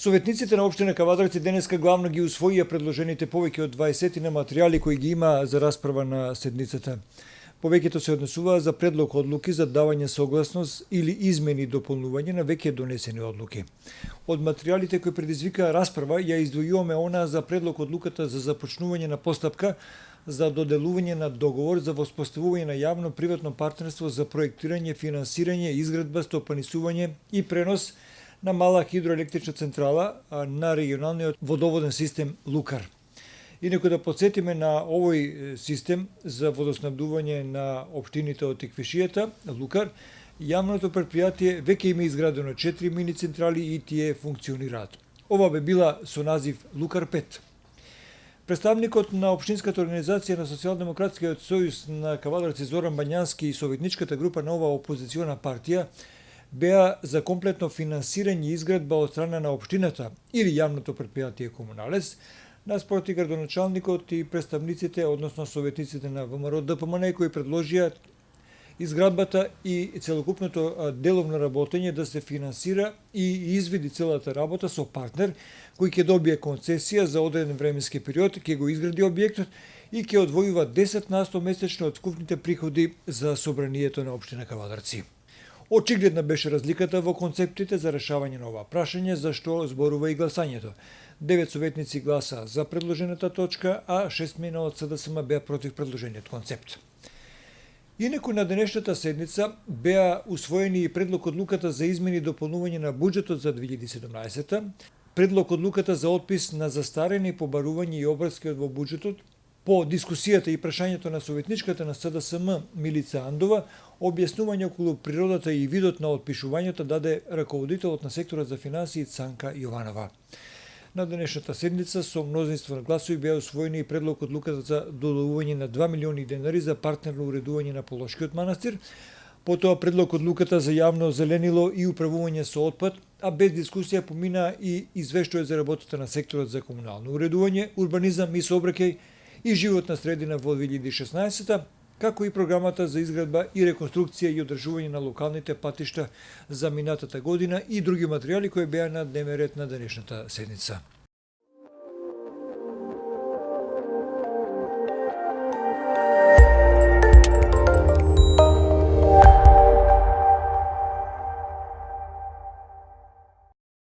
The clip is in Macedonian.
Советниците на општина Кавадарци денеска главно ги усвоија предложените повеќе од 20 на материјали кои ги има за расправа на седницата. Повеќето се однесуваа за предлог одлуки за давање согласност или измени и дополнување на веќе донесени одлуки. Од материјалите кои предизвикаа расправа ја издвојуваме онаа за предлог одлуката за започнување на постапка за доделување на договор за воспоставување на јавно-приватно партнерство за проектирање, финансирање, изградба, стопанисување и пренос на мала хидроелектрична централа на регионалниот водоводен систем Лукар. Инаку да подсетиме на овој систем за водоснабдување на општините од Тиквишијата, Лукар, јавното предпријатие веќе има изградено 4 мини централи и тие функционираат. Ова бе била со назив Лукар 5. Представникот на Општинската организација на Социјалдемократскиот сојуз на Кавадарци Зоран Бањански и советничката група на оваа опозициона партија беа за комплетно финансирање и изградба од страна на општината или јавното предпријатие Комуналес, наспроти градоначалникот и представниците, односно советниците на ВМРО ДПМН кои предложија изградбата и целокупното деловно работење да се финансира и изведи целата работа со партнер кој ќе добие концесија за одреден временски период, ќе го изгради објектот и ќе одвојува 10% месечно од скупните приходи за собранието на општина Кавадарци. Очигледна беше разликата во концептите за решавање на ова прашање, за што зборува и гласањето. 9 советници гласа за предложената точка, а 6 мина од СДСМ беа против предложениот концепт. Инаку на денешната седница беа усвоени и предлог одлуката за измени и дополнување на буџетот за 2017, предлог одлуката за отпис на застарени побарување и обврски во буџетот. По дискусијата и прашањето на советничката на СДСМ Милица Андова, објаснување околу природата и видот на отпишувањето даде раководителот на секторот за финансии Цанка Јованова. На денешната седница со мнозинство на гласови беа усвоени и предлог одлуката за доделување на 2 милиони денари за партнерно уредување на Полошкиот манастир, потоа предлог одлуката за јавно зеленило и управување со отпад, а без дискусија помина и извештај за работата на секторот за комунално уредување, урбанизам и сообраќај и животна средина во 2016, како и програмата за изградба и реконструкција и одржување на локалните патишта за минатата година и други материјали кои беа на дневен ред на денешната седница.